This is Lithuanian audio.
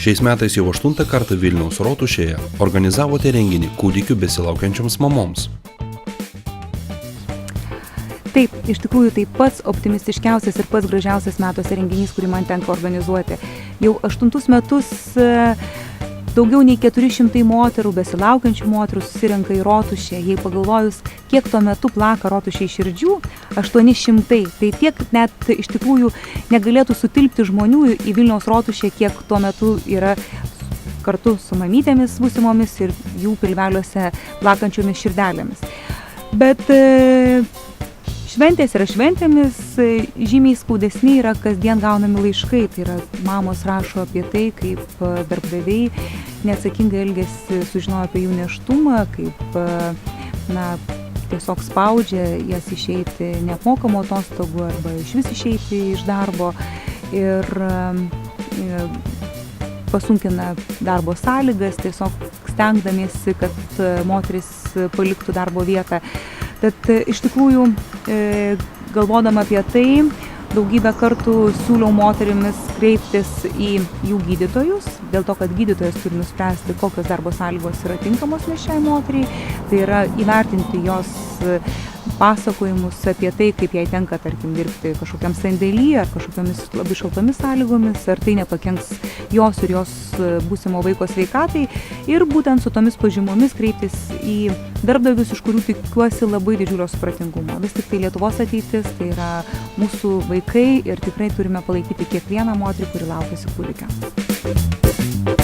Šiais metais jau 8 kartą Vilniaus Rotušėje organizavote renginį kūdikių besilaukiančioms mamoms. Taip, iš tikrųjų tai pats optimistiškiausias ir pats gražiausias metuose renginys, kurį man tenka organizuoti. Jau 8 metus daugiau nei 400 moterų, besilaukiančių moterų susirenka į Rotušę. Jei pagalvojus, kiek tuo metu plaka Rotušėj širdžių, 800. Tai tiek net iš tikrųjų negalėtų sutilpti žmonių į Vilniaus Rotušę, kiek tuo metu yra kartu su mamytėmis būsimomis ir jų pilveliuose plakančiomis širdelėmis. Bet šventės yra šventėmis, žymiai skaudesni yra kasdien gaunami laiškai. Tai yra, mamos rašo apie tai, kaip darbdaviai neatsakingai elgiasi, sužinojo apie jų nėštumą, kaip tiesiog spaudžia jas išeiti neapmokamų atostogų arba išvis išeiti iš darbo ir pasunkina darbo sąlygas, tiesiog stengdamiesi, kad moteris paliktų darbo vietą. Tad iš tikrųjų, galvodama apie tai, daugybę kartų siūliau moterimis kreiptis į jų gydytojus, dėl to, kad gydytojas turi nuspręsti, kokios darbo sąlygos yra tinkamos nėščiai moteriai, tai yra įvertinti jos pasakojimus apie tai, kaip jai tenka, tarkim, dirbti kažkokiam sandėly ar kažkokiamis labai šaltomis sąlygomis, ar tai nepakenks jos ir jos būsimo vaiko sveikatai, ir būtent su tomis pažymomis kreiptis į darbdavius, iš kurių tikiuosi labai didžiulio supratingumo. Vis tik tai Lietuvos ateitis, tai yra mūsų vaikai ir tikrai turime palaikyti kiekvieną moterį, kuri laukiasi kūdikio.